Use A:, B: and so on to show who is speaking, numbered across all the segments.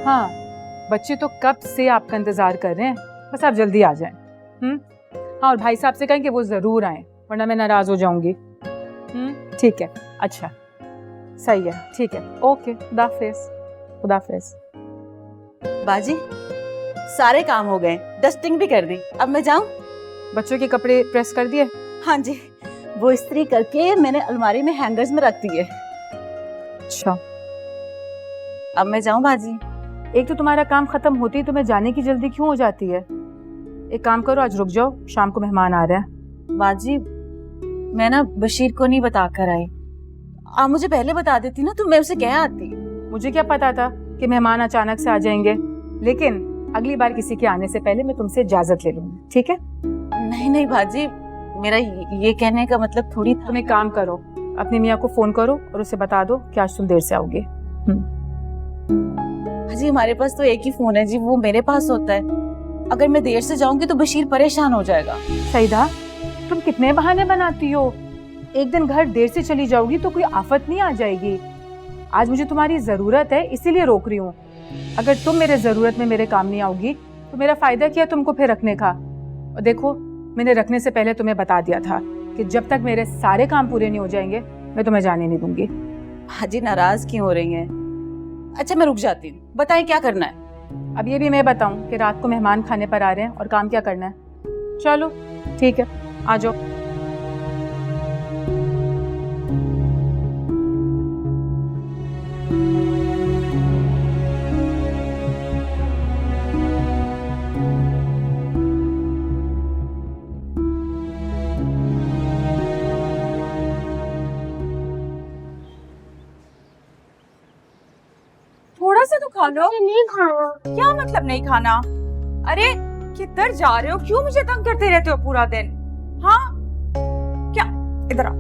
A: हाँ, बच्चे तो कब से आपका इंतजार कर रहे हैं, बस आप जल्दी आ जाएं। हाँ, और भाई साहब से कहें कि वो जरूर आएं, वरना मैं नाराज हो जाऊंगी। ठीक है, अच्छा सही है, ठीक है, ओके, खुदाफिज।
B: बाजी सारे काम हो गए, डस्टिंग भी कर दी, अब मैं जाऊं?
A: बच्चों के कपड़े प्रेस कर दिए?
B: हाँ जी, वो इस्त्री करके मैंने अलमारी में हैंगर्स में रख दिए।
A: अच्छा,
B: अब मैं जाऊं बाजी?
A: एक तो तुम्हारा काम खत्म होते ही तुम्हें जाने की जल्दी क्यों हो जाती है? एक काम करो, आज रुक जाओ, शाम को मेहमान आ रहे हैं।
B: बाजी मैं ना बशीर को नहीं बता कर आई, आप मुझे पहले बता देती ना तो मैं उसे कह आती।
A: मुझे क्या पता था कि मेहमान अचानक से आ जाएंगे, लेकिन अगली बार किसी के आने से पहले मैं तुमसे इजाजत ले लूंगी, ठीक है?
B: नहीं बाजी, मेरा ये कहने का मतलब थोड़ी था।
A: तुम एक काम करो, अपनी मियाँ को फोन करो और उसे बता दो कि आज तुम देर से आओगे।
B: जी हमारे पास तो एक ही फोन है जी, वो मेरे पास होता है। अगर मैं देर से जाऊंगी तो बशीर परेशान हो जाएगा।
A: सईदा, तुम कितने बहाने बनाती हो? एक दिन घर देर से चली जाओगी तो कोई आफत नहीं आ जाएगी। आज मुझे तुम्हारी जरूरत है, इसीलिए रोक रही हूँ। अगर तुम मेरे जरूरत में मेरे काम नहीं आओगी तो मेरा फायदा क्या तुमको फिर रखने का? और देखो, मैंने रखने से पहले तुम्हें बता दिया था कि जब तक मेरे सारे काम पूरे नहीं हो जाएंगे मैं तुम्हें जाने नहीं दूंगी।
B: हाजी नाराज क्यों हो रही हैं? अच्छा मैं रुक जाती हूँ, बताएं क्या करना है?
A: अब ये भी मैं बताऊं कि रात को मेहमान खाने पर आ रहे हैं और काम क्या करना है? चलो ठीक है, आ जाओ।
B: थोड़ा सा तो खा लो।
C: नहीं खाना।
B: क्या मतलब नहीं खाना? अरे किधर जा रहे हो? क्यों मुझे तंग करते रहते हो पूरा दिन? हाँ क्या? इधर आ।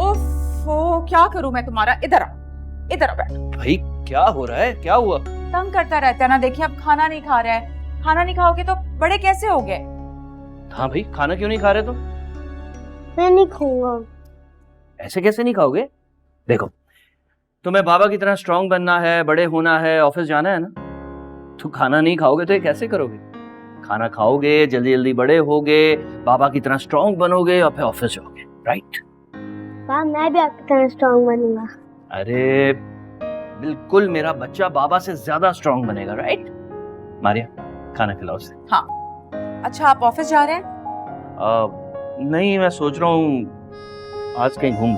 B: ओफो, क्या करूं मैं तुम्हारा? इधर आ बैठ।
D: भाई क्या हो रहा है, क्या हुआ?
B: तंग करता रहता है ना। देखिए अब खाना नहीं खा रहा है, खाना नहीं खाओगे तो बड़े कैसे होगे?
D: हाँ भाई, खाना क्यों नहीं खा रहे तुम?
C: मैं नहीं खाऊंगा।
D: ऐसे कैसे नहीं खाओगे? देखो, तुम्हें बाबा की तरह स्ट्रांग बनना है, बड़े होना है, ऑफिस जाना है ना, तो खाना नहीं खाओगे तो ये कैसे करोगे? खाना खाओगे, जल्दी जल्दी बड़े होगे, बाबा की तरह स्ट्रांग बनोगे और फिर ऑफिस जाओगे, राइट?
C: पापा मैं भी आपकी तरह स्ट्रांग बनूंगा।
D: अरे बिल्कुल, मेरा बच्चा बाबा से ज्यादा स्ट्रांग बनेगा, राइट? मारिया, खाना खिलाओ उसे।
B: हाँ। अच्छा आप ऑफिस जा रहे हैं?
D: नहीं, मैं सोच रहा हूँ आज कहीं घूम।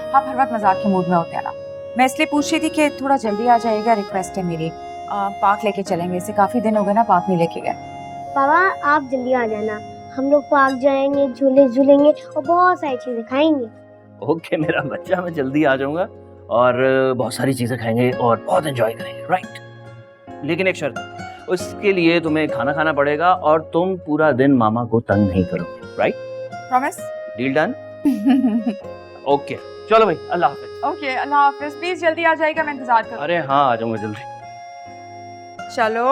B: आप हर वक्त मजाक के मूड में होते हैं ना। मैं इसलिए पूछ रही थी कि थोड़ा जल्दी आ जाएगा, रिक्वेस्ट है मेरी। पार्क लेके चलेंगे, इसे काफी दिन हो गए ना पार्क नहीं लेके गए।
C: पापा आप जल्दी आ जाना, हम लोग पार्क जाएंगे, झूले झूलेंगे और बहुत सारी चीजें खाएंगे।
D: ओके मेरा बच्चा, मैं जल्दी आ जाऊंगा और बहुत सारी चीजें खाएंगे और बहुत एंजॉय करेंगे, राइट? लेकिन एक शर्त, उसके लिए तुम्हें खाना खाना पड़ेगा और तुम पूरा दिन मामा को तंग नहीं करोगे, right?
B: Promise?
D: Deal done? Okay चलो भाई, अल्लाह हाफिज।
B: Okay Allah Hafiz. प्लीज जल्दी आ जाएगा, मैं इंतजार करूँ।
D: अरे हाँ, आ जाऊंगा जल्दी।
B: चलो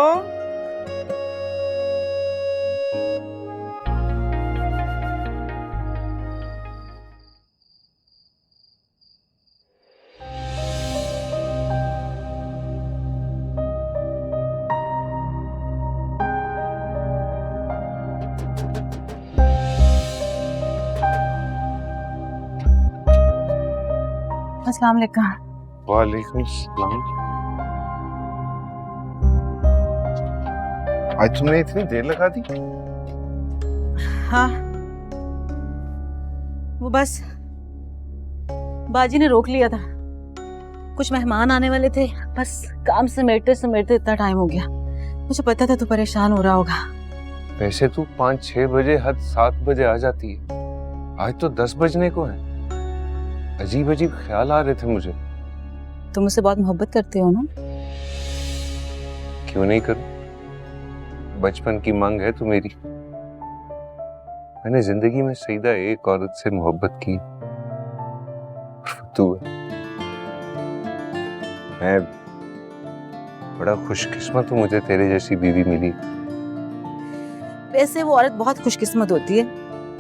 B: अस्सलाम वालेकुम।
E: वालेकुम सलाम। आज तुमने इतनी देर लगा दी?
B: हाँ वो बस बाजी ने रोक लिया था, कुछ मेहमान आने वाले थे, बस काम समेटते समेटते इतना टाइम हो गया। मुझे पता था तू परेशान हो रहा होगा।
E: वैसे तू 5-6 बजे हद 7 बजे आ जाती है, आज तो 10 बजने को है। अजीब अजीब ख्याल आ रहे थे मुझे।
B: तुम मुझसे बहुत मोहब्बत करते हो ना?
E: क्यों नहीं करूं, बचपन की मांग है तू मेरी। मैंने जिंदगी में सीधा एक औरत से मोहब्बत की, तू है। मैं बड़ा खुशकिस्मत हूं, मुझे तेरे जैसी बीवी मिली।
B: वैसे वो औरत बहुत खुशकिस्मत होती है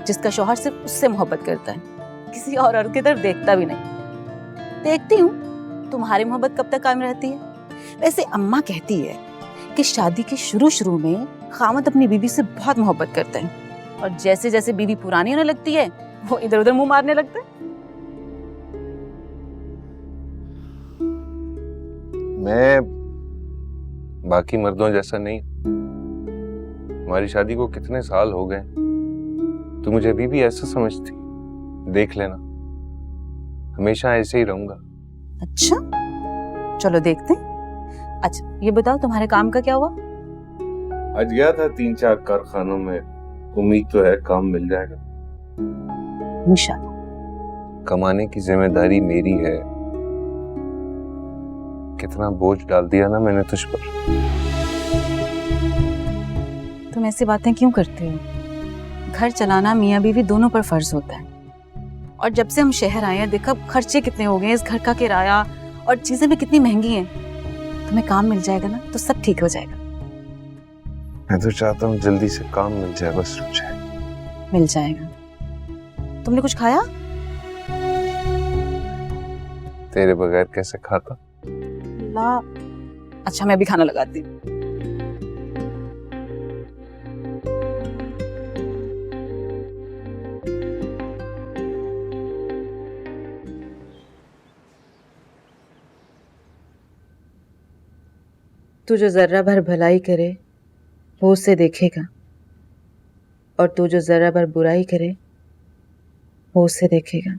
B: जिसका शौहर सिर्फ उससे मोहब्बत करता है, किसी और औरत की तरफ देखता भी नहीं। देखती हूँ तुम्हारी मोहब्बत कब तक कायम रहती है? वैसे अम्मा कहती है कि शादी के शुरू में खामद अपनी बीवी से बहुत मोहब्बत करते हैं और जैसे जैसे बीवी पुरानी होने लगती है वो इधर उधर मुंह मारने लगता है।
E: मैं बाकी मर्दों जैसा नहीं। हमारी शादी को कितने साल हो गए, तो मुझे अभी भी ऐसा समझती। देख लेना, हमेशा ऐसे ही रहूंगा।
B: अच्छा, चलो देखते हैं। अच्छा ये बताओ तुम्हारे काम का क्या हुआ?
E: आज गया था 3-4 कारखानों में, उम्मीद तो है काम मिल जाएगा।
B: इंशाल्लाह।
E: कमाने की जिम्मेदारी मेरी है। कितना बोझ डाल दिया ना मैंने तुझ पर।
B: तुम ऐसी बातें क्यों करते हो? घर चलाना मियाँ बीवी दोनों पर फर्ज होता है। और जब से हम शहर आए हैं देखा खर्चे कितने हो गए, इस घर का किराया और चीजें भी कितनी महंगी हैं। तुम्हें काम मिल जाएगा ना तो सब ठीक हो जाएगा।
E: मैं तो चाहता हूँ जल्दी से काम मिल जाए, बस रुक जाए।
B: मिल जाएगा। तुमने कुछ खाया?
E: तेरे बगैर कैसे खाता?
B: ला। अच्छा मैं भी खाना लगाती हूँ। तू जो जर्रा भर भलाई करे वो उससे देखेगा, और तू जो जर्रा भर बुराई करे वो उससे देखेगा।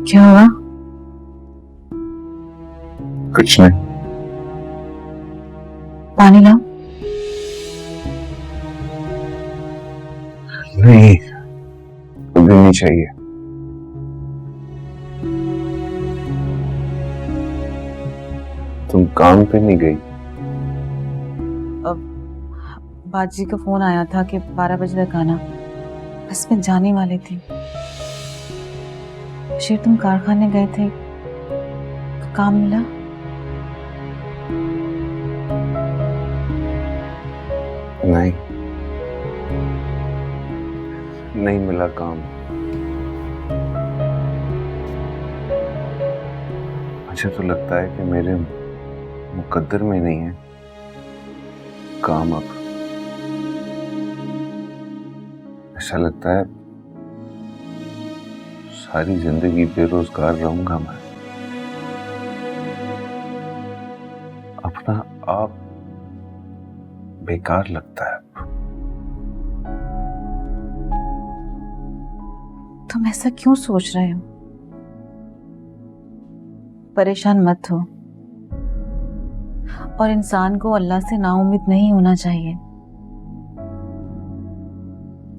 B: क्या हुआ?
E: कुछ नहीं।
B: पानी लाओ।
E: नहीं, अभी नहीं चाहिए। तुम काम पे नहीं गई?
B: बाजी का फोन आया था कि 12 बजे तक आना, बस में जाने वाले थे। शेर तुम कारखाने गए थे, काम मिला?
E: नहीं, नहीं मिला काम। मुझे तो लगता है कि मेरे मुकद्दर में नहीं है काम। अब ऐसा लगता है सारी जिंदगी बेरोजगार रहूंगा मैं। अपना आप बेकार लगता है।
B: तुम ऐसा क्यों सोच रहे हो? परेशान मत हो। और इंसान को अल्लाह से नाउम्मीद नहीं होना चाहिए,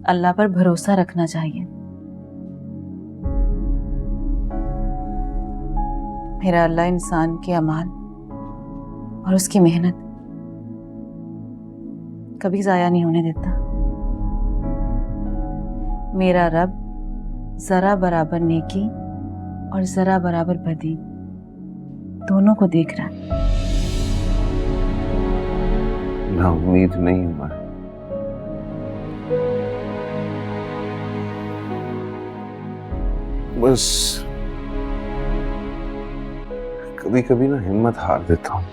B: अल्लाह पर भरोसा रखना चाहिए। मेरा अल्लाह इंसान के अमाल और उसकी मेहनत कभी जाया नहीं होने देता। मेरा रब जरा बराबर नेकी और जरा बराबर बदी दोनों को देख रहा है।
E: ना उम्मीद नहीं हूं मैं। बस कभी कभी ना हिम्मत हार देता हूं।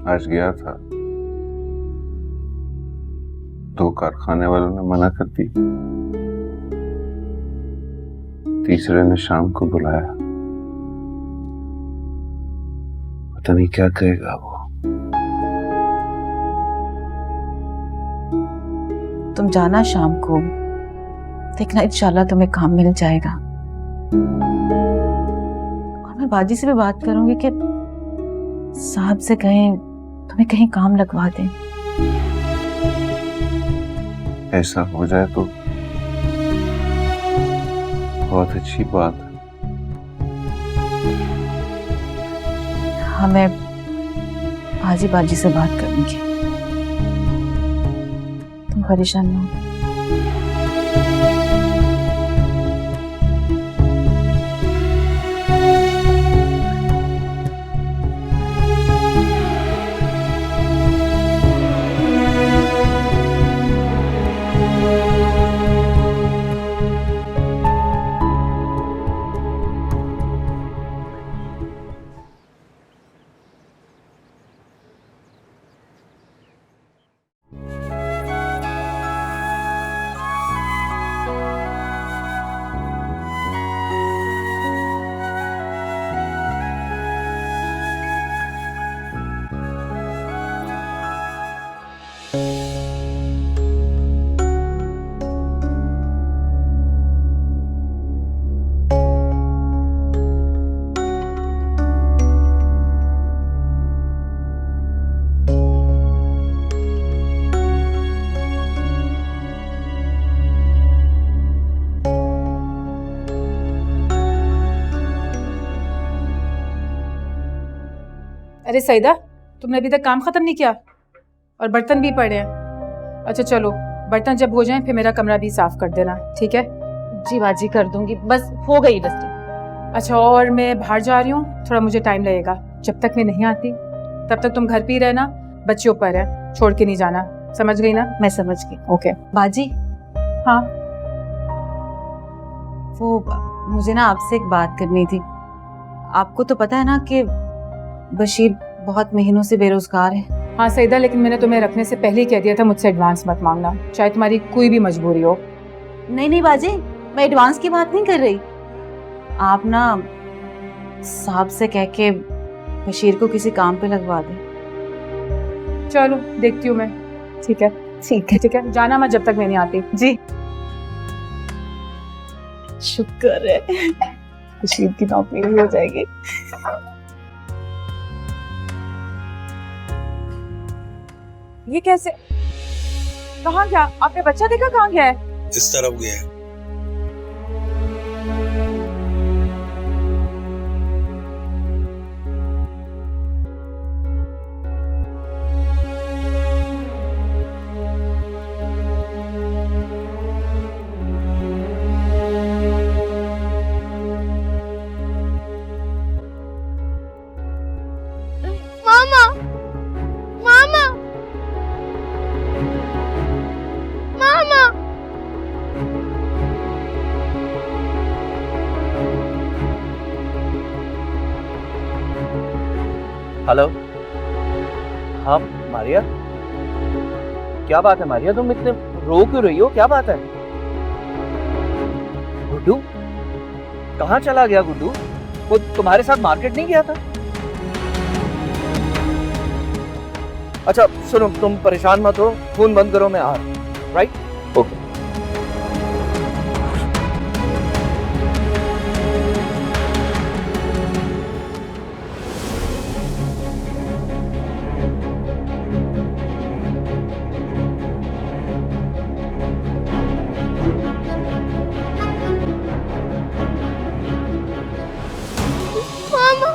E: आज गया था, 2 कारखाने वालों ने मना कर दी, तीसरे ने शाम को बुलाया। पता नहीं क्या कहेगा वो।
B: तुम जाना शाम को, देखना इंशाल्लाह तुम्हें काम मिल जाएगा। और मैं बाजी से भी बात करूंगी कि साहब से कहें तुम्हें कहीं काम लगवा दें।
E: ऐसा हो जाए तो बहुत अच्छी बात है।
B: कहा मैं बाजी बाजी से बात करूंगी, तुम परेशान ना हो।
A: अरे सईदा, तुमने अभी तक काम खत्म नहीं किया और बर्तन भी पड़े हैं। अच्छा चलो, बर्तन जब हो जाएं फिर मेरा कमरा भी साफ कर देना, ठीक है?
B: जी बाजी कर दूंगी, बस हो गई डस्टिंग।
A: अच्छा, और मैं बाहर जा रही हूँ, थोड़ा मुझे टाइम लगेगा। जब तक मैं नहीं आती तब तक तुम घर पे ही रहना, बच्चे ऊपर है, छोड़ के नहीं जाना, समझ गई ना?
B: मैं समझ गई।
A: ओके।
B: बाजी,
A: हाँ
B: वो मुझे ना आपसे एक बात करनी थी। आपको तो पता है ना कि बशीर बहुत महीनों से बेरोजगार है।
A: हाँ सईदा, लेकिन मैंने तुम्हें रखने से पहले ही कह दिया था मुझसे एडवांस मत मांगना, चाहे तुम्हारी कोई भी मजबूरी हो।
B: नहीं नहीं बाजी, मैं एडवांस की बात नहीं कर रही। आप ना साहब से कह के बशीर को किसी काम पे लगवा दें।
A: चलो देखती हूँ मैं। ठीक है ठीक है, जाना मत जब तक मैं नहीं आती।
B: जी शुक्र है, बशीर की नौकरी हो जाएगी।
A: ये कैसे? कहाँ गया? आपने बच्चा देखा कहाँ गया है?
F: इस तरफ गया है।
C: मामा मामा मामा
D: हेलो। हाँ मारिया, क्या बात है मारिया, तुम इतने रो क्यों रही हो? क्या बात है? गुड्डू कहाँ चला गया? गुड्डू वो तुम्हारे साथ मार्केट नहीं गया था? अच्छा सुनो, तुम परेशान मत हो, फोन बंद करो, मैं आ रहा हूं। Right, okay.
C: मामा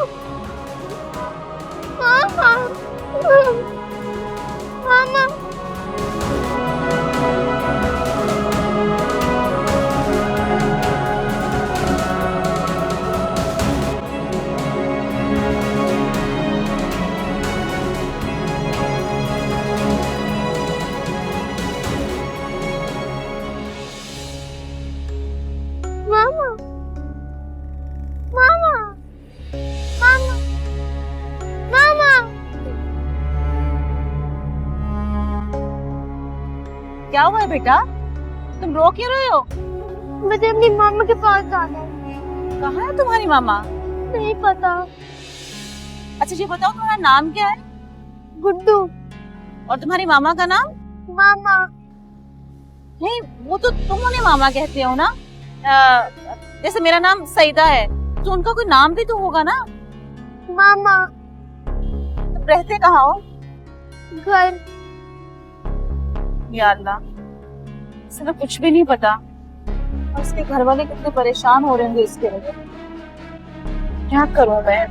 C: मामा मामा मामा मामा मामा मामा
B: क्या हुआ है बेटा, तुम रो क्यों रहे हो?
C: मुझे अपनी मामा के पास जाना है।
B: कहाँ है तुम्हारी मामा?
C: नहीं पता।
B: अच्छा ये बताओ, तुम्हारा नाम क्या है?
C: गुड्डू।
B: और तुम्हारी मामा का नाम?
C: मामा
B: नहीं, वो तो तुम उन्हें मामा कहते हो ना। जैसे मेरा नाम सईदा है, तो उनका कोई नाम भी तो होगा ना।
C: मामा
B: तुम रहते कहाँ हो?
C: घर।
B: या अल्लाह, इसे ना कुछ भी नहीं पता, और इसके घर वाले कितने परेशान हो रहे होंगे इसके वजह। क्या करूं मैं?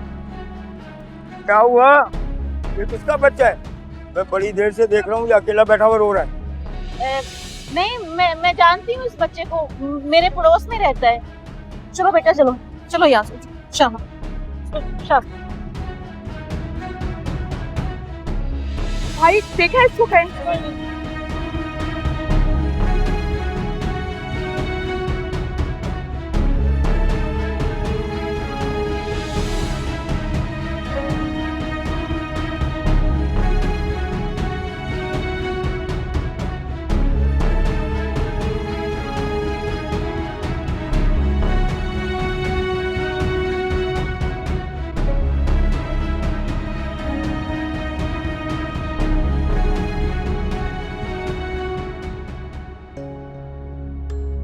F: क्या हुआ? ये किसका बच्चा है? मैं बड़ी देर से देख रहा हूँ, ये अकेला बैठा हुआ रो रहा है।
B: नहीं, मैं जानती हूँ इस बच्चे को, मेरे पड़ोस में रहता है। चलो बेटा चलो, चलो यहाँ से, शाबाश।
A: भाई देखा इसको कहीं?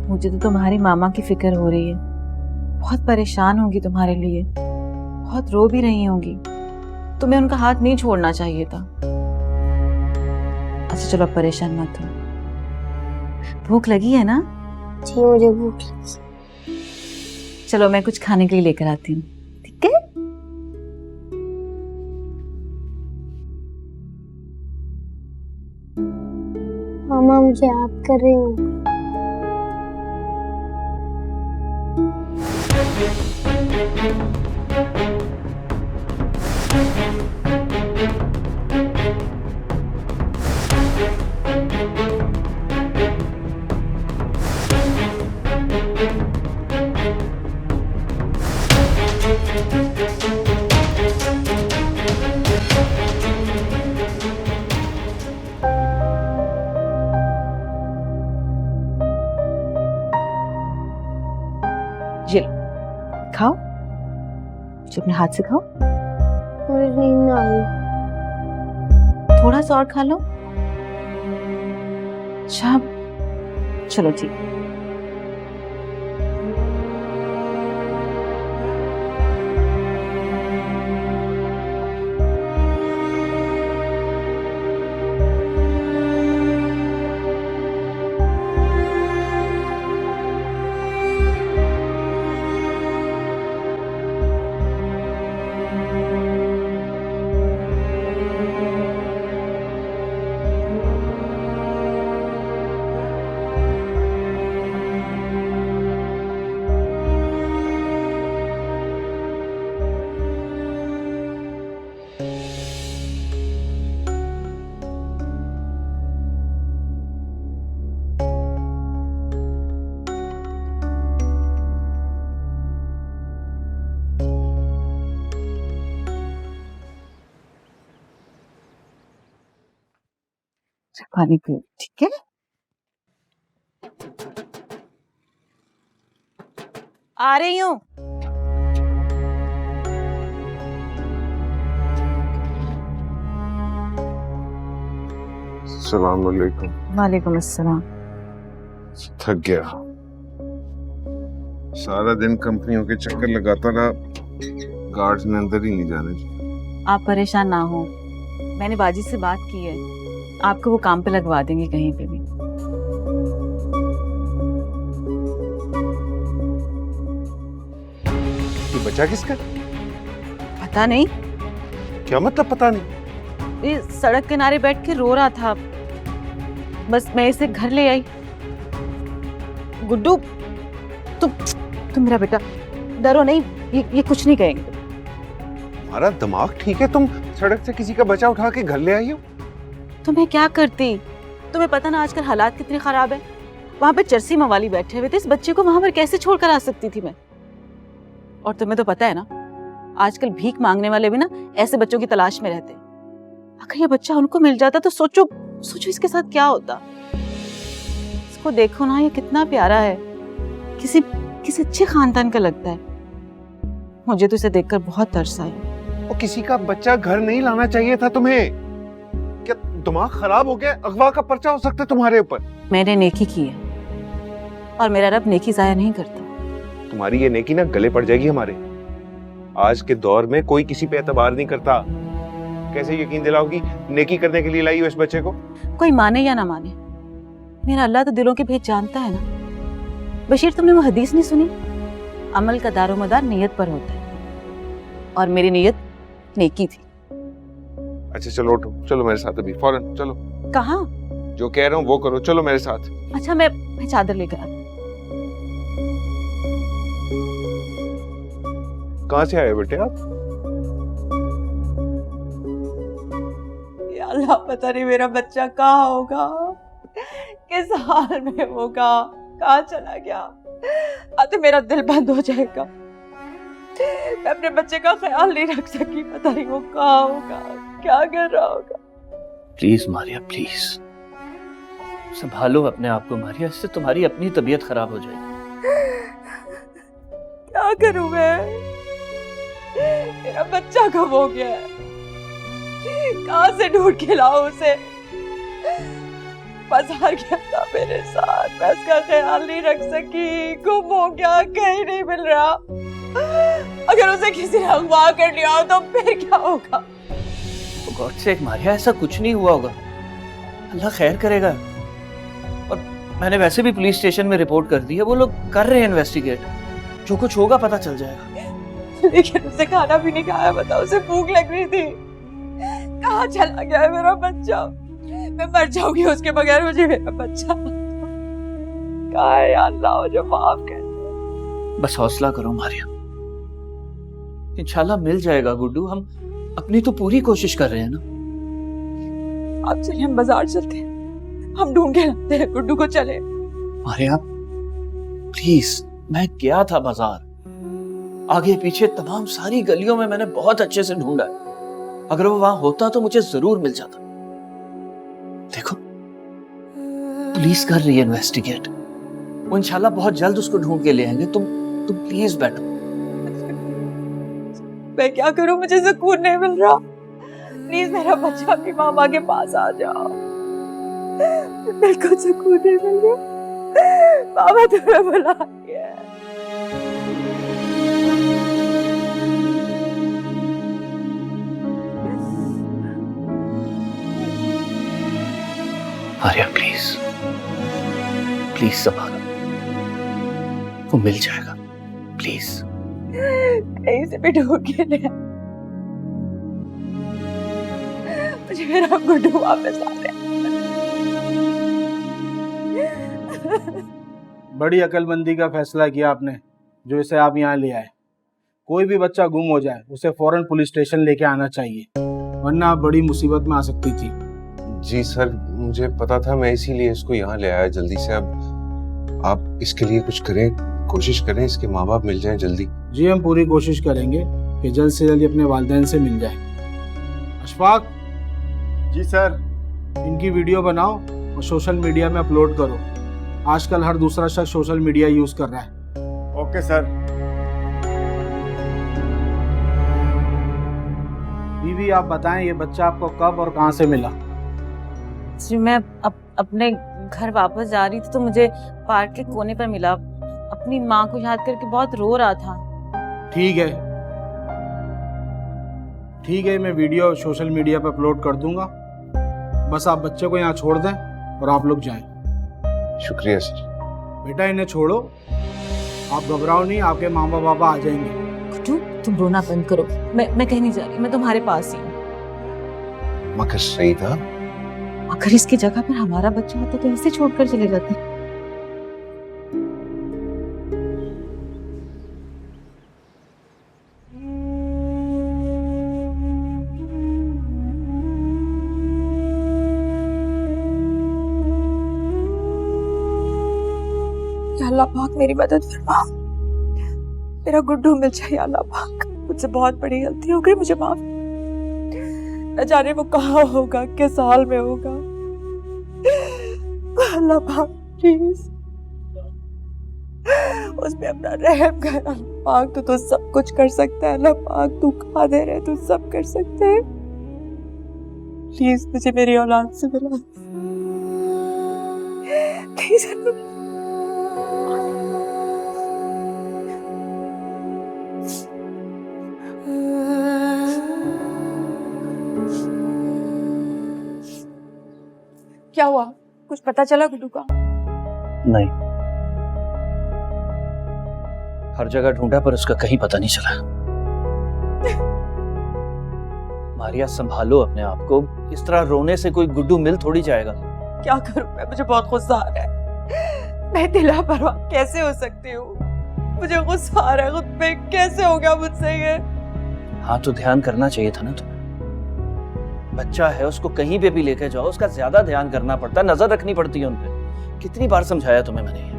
B: मुझे तो तुम्हारी मामा की फिक्र हो रही है, बहुत परेशान होंगी तुम्हारे लिए, बहुत रो भी रही होंगी। तुम्हें उनका हाथ नहीं छोड़ना चाहिए था। अच्छा चलो, अब परेशान मत हो। भूख लगी है ना?
C: जी मुझे भूख लगी।
B: चलो मैं कुछ खाने के लिए लेकर आती हूँ, ठीक है?
C: मामा मुझे याद कर रही हूँ।
B: ये लो, खाओ, जो अपने हाथ से खाओ।
C: मुझे नींद आ रही।
B: थोड़ा सा और खा लो। अच्छा चलो ठीक। पानी पियो, ठीक है? आ रही हूँ।
E: अस्सलाम वालेकुम।
B: वालेकुम अस्सलाम।
E: थक गया, सारा दिन कंपनियों के चक्कर लगाता रहा, गार्ड्स ने अंदर ही नहीं जाने दिया।
B: आप परेशान ना हो, मैंने बाजी से बात की है, आपको वो काम पे लगवा देंगे कहीं पे भी।
E: ये बच्चा किसका?
B: पता नहीं,
E: क्या मतलब पता नहीं?
B: ये सड़क किनारे बैठ के रो रहा था, बस मैं इसे घर ले आई। गुड्डू, तुम मेरा बेटा, डरो नहीं, ये कुछ नहीं कहेंगे।
E: हमारा दिमाग ठीक है, तुम सड़क से किसी का बच्चा उठा के घर ले आई हो?
B: तुम्हें क्या करती? तुम्हें पता ना आजकल हालात कितने खराब है। वहां पे चरसी मवाली बैठे हुए थे, इस बच्चे को वहां पर कैसे छोड़ कर आ सकती थी मैं? और तुम्हें तो पता है ना, आजकल भीख मांगने वाले भी ना ऐसे बच्चों की तलाश में रहते। अगर ये बच्चा उनको मिल जाता तो सोचो इसके साथ क्या होता। इसको देखो ना, ये कितना प्यारा है, किसी अच्छे खानदान का लगता है। मुझे तो इसे देखकर बहुत तरस आया।
E: वो किसी का बच्चा घर नहीं लाना चाहिए था तुम्हें। क्या दिमाग खराब हो गया? अगवा का पर्चा हो सकता है तुम्हारे ऊपर।
B: मैंने नेकी की है और मेरा रब नेकी जाया नहीं करता।
E: तुम्हारी ये नेकी ना गले पड़ जाएगी हमारे। आज के दौर में कोई किसी पे एतबार नहीं करता। कैसे यकीन दिलाओगी नेकी करने के लिए लाई हो इस बच्चे को?
B: कोई माने या ना माने, मेरा अल्लाह तो दिलों के भेद जानता है ना। बशीर, तुमने वो हदीस नहीं सुनी? अमल का दारोमदार नियत पर होता है, और मेरी नियत नेकी थी।
E: अच्छा चलो उठो, चलो मेरे साथ अभी फौरन चलो।
B: कहाँ?
E: जो कह रहा हूँ वो करो, चलो मेरे साथ।
B: अच्छा मैं चादर लेकर आती
E: कहाँ से आए बेटे आप?
G: या अल्लाह, पता नहीं मेरा बच्चा कहाँ होगा, किस हाल में होगा, कहाँ चला गया। अब तो मेरा दिल बंद हो जाएगा। मैं अपने बच्चे का ख्याल नहीं रख सकी, पता नहीं वो कहाँ होगा, क्या कर रहा होगा।
D: प्लीज मारिया, प्लीज संभालो अपने आप को मारिया, इससे तुम्हारी अपनी तबीयत खराब हो जाएगी।
G: क्या करूं मैं, मेरा बच्चा कब हो गया है, कहाँ से ढूंढ के लाऊं उसे। बाजार गया था मेरे साथ, मैं उसका ख्याल नहीं रख सकी, गुम हो गया, कहीं नहीं मिल रहा। अगर उसे किसी ने अगवा कर लिया तो फिर क्या होगा।
D: गॉड से मारिया, ऐसा कुछ नहीं हुआ होगा, अल्लाह खैर करेगा। और मैंने वैसे भी पुलिस स्टेशन में रिपोर्ट कर दी है, वो लोग कर रहे हैं इन्वेस्टिगेट, जो कुछ होगा पता चल जाएगा।
G: लेकिन उसे खाना भी नहीं खाया, बताओ, उसे भूख लग रही थी। कहाँ चला गया है मेरा बच्चा, मैं मर जाऊंगी उसके बगैर, मुझे मेरा बच्चा कहाँ है। या अल्लाह मुझे माफ कर दे।
D: बस हौसला करो मारिया, इंशाल्लाह मिल जाएगा गुड्डू, हम अपनी तो पूरी कोशिश कर रहे हैं ना।
G: अब चलिए हम बाजार चलते हैं, हम ढूंढ के लाते हैं गुड्डू को, चले।
D: मारिया प्लीज, मैं गया था बाजार, आगे पीछे तमाम सारी गलियों में मैंने बहुत अच्छे से ढूंढा है। अगर वो वहां होता तो मुझे जरूर मिल जाता। देखो पुलिस कर रही है इन्वेस्टिगेट, वो इंशाल्लाह बहुत जल्द उसको ढूंढ के ले आएंगे। तुम प्लीज बैठो।
G: मैं क्या करूं, मुझे सुकून नहीं मिल रहा। प्लीज मेरा बच्चा अपनी मामा के पास आ जाओ, बिल्कुल सुकून नहीं मिल रहा। मामा तुम्हें बुला रही है।
D: मारिया प्लीज, प्लीज संभालो, वो मिल जाएगा, प्लीज।
G: कहीं से भी ढूंढ के ले आ। मुझे मेरा गुड्डू वापस आ रहा है।
H: बड़ी अकलमंदी का फैसला किया आपने, जो इसे आप यहाँ ले आए। कोई भी बच्चा गुम हो जाए उसे फौरन पुलिस स्टेशन लेके आना चाहिए, वरना आप बड़ी मुसीबत में आ सकती थी।
E: जी सर, मुझे पता था, मैं इसीलिए इसको यहाँ ले आया जल्दी से। अब आप इसके लिए कुछ करें, कोशिश करें इसके माँ बाप मिल जाएं जल्दी।
H: जी हम पूरी कोशिश करेंगे कि जल्द से जल्द अपने वालिदैन से मिल जाए। अशफाक,
F: जी सर।
H: इनकी वीडियो बनाओ और सोशल मीडिया में अपलोड करो। आजकल हर दूसरा शख्स सोशल मीडिया यूज कर रहा है।
F: Okay sir.
H: बीवी आप बताएं, ये बच्चा आपको कब और कहाँ से मिला?
B: जी मैं अपने घर वापस जा रही थी तो मुझे पार्क के कोने पर मिला। अपनी माँ को याद करके बहुत रो रहा था।
H: ठीक है, ठीक है, मैं वीडियो सोशल मीडिया पर अपलोड कर दूंगा। बस आप बच्चे को यहाँ छोड़ दें और आप लोग जाएं।
E: शुक्रिया सर।
H: बेटा इन्हें छोड़ो, आप घबराओ नहीं, आपके मामा बाबा आ जाएंगे।
B: गुड्डू तुम रोना बंद करो, मैं कहीं नहीं जा रही, मैं तुम्हारे पास ही हूँ।
E: मगर सही था,
B: अगर इसकी जगह पर हमारा बच्चा होता तो ऐसे छोड़कर चले जाते।
G: या अल्लाह पाक मेरी मदद फरमा, मेरा गुड्डू मिल जाए। या अल्लाह पाक, मुझसे बहुत बड़ी गलती हो गई, मुझे माफ। न जाने वो कहाँ होगा, किस हाल में होगा। अल्लाह पाक प्लीज उस पे अपना रहम कर। अल्लाह पाक तो सब कुछ कर सकता है। अल्लाह पाक तू कादिर है, तू सब कर सकता है। प्लीज मुझे मेरी औलाद से मिला, प्लीज। क्या हुआ, कुछ पता चला गुड्डू का?
D: नहीं, हर जगह ढूंढा पर उसका कहीं पता नहीं चला। मारिया संभालो अपने आप को, इस तरह रोने से कोई गुड्डू मिल थोड़ी जाएगा।
G: क्या करूं मैं, मुझे बहुत गुस्सा आ रहा है। मैं इतनी लापरवाह कैसे हो सकती हूँ? मुझे गुस्सा आ रहा है खुद पे, कैसे हो गया मुझसे ये?
D: हाँ तो ध्यान करना चाहिए था ना तुम्हें। बच्चा है, उसको कहीं पे भी लेके जाओ, उसका ज्यादा ध्यान करना पड़ता है, नजर रखनी पड़ती है उन पे। कितनी बार समझाया तुम्हें मैंने ये?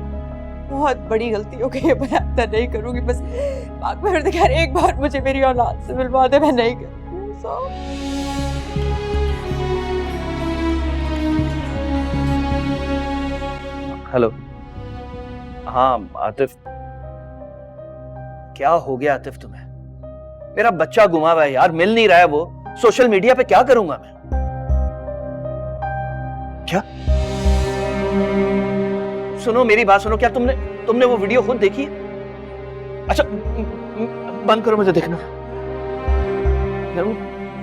G: बहुत बड़ी गलती हो गई है, मैं आइंदा नहीं करूंगी। बस पाक परवरदिगार एक बार मुझे मेरी औलाद से मिलवा दे, मैं नहीं करूंगी ऐसा।
D: हेलो, हाँ आतिफ, क्या हो गया आतिफ तुम्हें? मेरा बच्चा गुमा हुआ है यार, मिल नहीं रहा है वो। सोशल मीडिया पे क्या करूंगा मैं? क्या? सुनो मेरी बात सुनो, क्या तुमने वो वीडियो खुद देखी है? अच्छा बंद करो, मुझे देखना। यार वो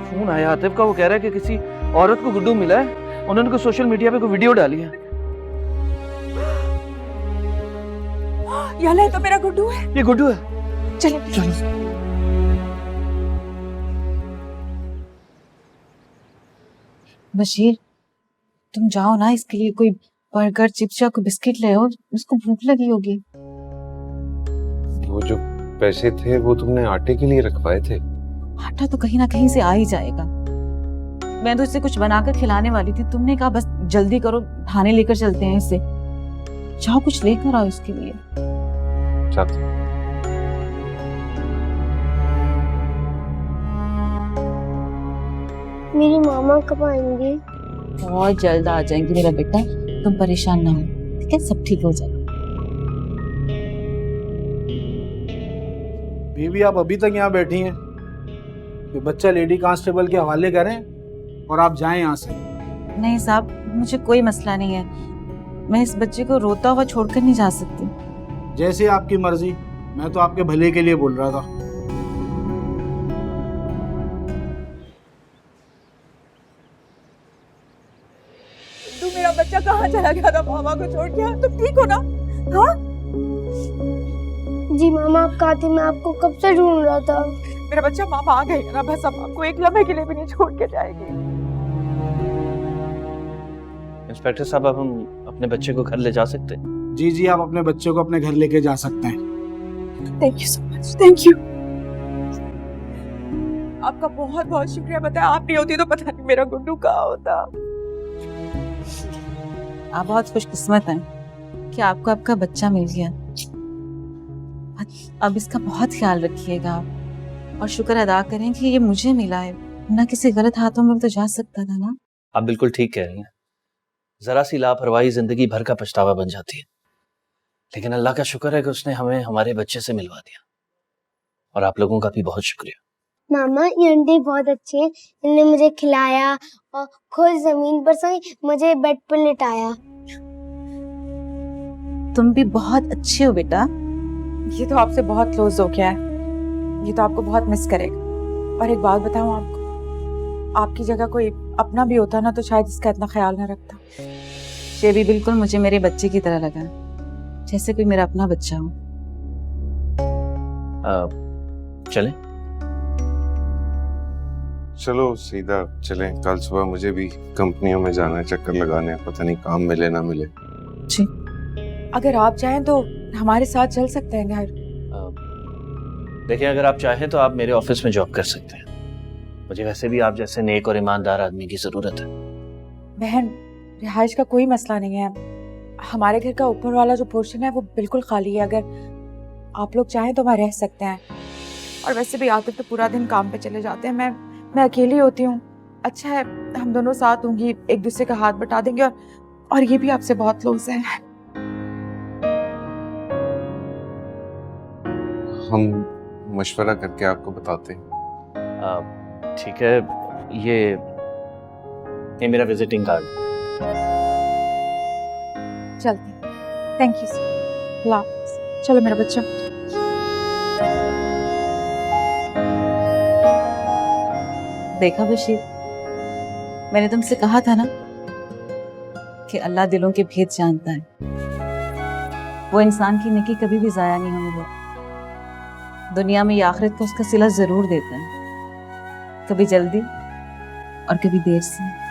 D: फोन आया आतिफ का, वो कह रहा है कि किसी औरत को गुड्डू मिला है, उन्होंने को सोशल मीडिया पे कोई वीडियो डाली है।
G: ये तो मेरा गुड्डू है।
D: ये गुड्डू है?
G: चलिए
D: चलो।
B: बशीर, तुम जाओ ना, इसके लिए कोई बर्गर चिप्स या कोई बिस्किट ले आओ, उसको भूख लगी होगी।
E: वो जो पैसे थे वो तुमने आटे के लिए रखवाए थे?
B: आटा तो कहीं ना कहीं से आ ही जाएगा। मैं तो इसे कुछ बनाकर खिलाने वाली थी, तुमने कहा बस जल्दी करो, थाने लेकर चलते हैं इसे। जाओ कुछ लेकर आओ इसके लिए।
E: चाहते
C: मेरी मामा कब आएंगी?
B: बहुत जल्द आ जाएंगी मेरा बेटा, तुम परेशान ना हो, ठीक है? सब ठीक हो जाएगा।
H: बीवी आप अभी तक यहाँ बैठी हैं? ये बच्चा लेडी कांस्टेबल के हवाले करें और आप जाएं यहाँ से।
B: नहीं साहब, मुझे कोई मसला नहीं है, मैं इस बच्चे को रोता हुआ छोड़कर नहीं जा सकती।
H: जैसे आपकी मर्जी, मैं तो आपके भले के लिए बोल रहा था।
G: तू मेरा बच्चा कहाँ चला गया था मामा को छोड़ के? तुम ठीक हो ना? हाँ
C: जी मामा, आप कहाँ थी? मैं आपको कब से ढूंढ रहा था।
G: मेरा बच्चा, मामा आ गई है ना, बस अब आपको एक लम्हे के लिए भी नहीं छोड़ के जाएगी।
D: इंस्पेक्टर साहब, अब हम अपने बच्चे को घर ले जा सकते हैं?
H: जी जी, आप अपने बच्चे को अपने घर लेके जा सकते हैं।
G: Thank you so much, thank you. आपका बहुत बहुत शुक्रिया। बताया आप नहीं होती तो पता नहीं मेरा गुड्डू कहाँ होता।
B: आप बहुत खुशकिस्मत हैं कि आपको आपका बच्चा मिल गया। अब इसका बहुत ख्याल रखिएगा और शुक्र अदा करें कि ये मुझे मिला है, ना किसी गलत हाथों में तो जा सकता था ना।
D: आप बिल्कुल ठीक कह रही हैं, जरा सी लापरवाही जिंदगी भर का पछतावा बन जाती है, लेकिन अल्लाह का शुक्र है कि उसने हमें हमारे बच्चे से मिलवा दिया, और आप लोगों का भी बहुत शुक्रिया।
C: मामा, ये अंडे बहुत अच्छे हैं, इन्होंने मुझे खिलाया और खुद जमीन पर सोई, मुझे बेड पर लिटाया।
B: तुम भी बहुत अच्छे हो बेटा।
G: ये तो आपसे बहुत क्लोज हो गया है, ये तो आपको बहुत मिस करेगा। और एक बात बताऊं आपको, आपकी जगह कोई अपना भी होता ना तो शायद इसका इतना ख्याल ना रखता।
B: ये भी बिल्कुल मुझे मेरे बच्चे की तरह लगा, जैसे कोई मेरा अपना बच्चा हो।
D: चलें?
E: चलो सीधा चलें, कल सुबह मुझे भी कंपनियों में जाना है, चक्कर लगाने, पता नहीं काम मिले ना मिले।
B: जी,
G: अगर आप चाहें तो हमारे साथ चल सकते हैं घर।
D: देखिए, अगर आप चाहें तो आप मेरे ऑफिस में जॉब कर सकते हैं, मुझे वैसे भी आप जैसे नेक और ईमानदार आदमी की जरूरत है।
G: बहन, रिहाइश का कोई मसला नहीं है, हमारे घर का ऊपर वाला जो पोर्शन है वो बिल्कुल खाली है, अगर आप लोग चाहें तो वहाँ रह सकते हैं। और वैसे भी आतिफ तो पूरा दिन काम पे चले जाते हैं, मैं अकेली होती हूँ। अच्छा है हम दोनों साथ होंगी, एक दूसरे का हाथ बटा देंगे, और ये भी आपसे बहुत क्लोज है।
E: हम मशवरा करके आपको बताते हैं।
D: ठीक है, ये मेरा विजिटिंग कार्ड।
G: चलते हैं, थैंक यू सर। चलो मेरा बच्चा।
B: देखा बशीर, मैंने तुमसे कहा था ना कि अल्लाह दिलों के भेद जानता है। वो इंसान की नेकी कभी भी जाया नहीं होने देता, दुनिया में या आखिरत को उसका सिला जरूर देता है, कभी जल्दी और कभी देर से।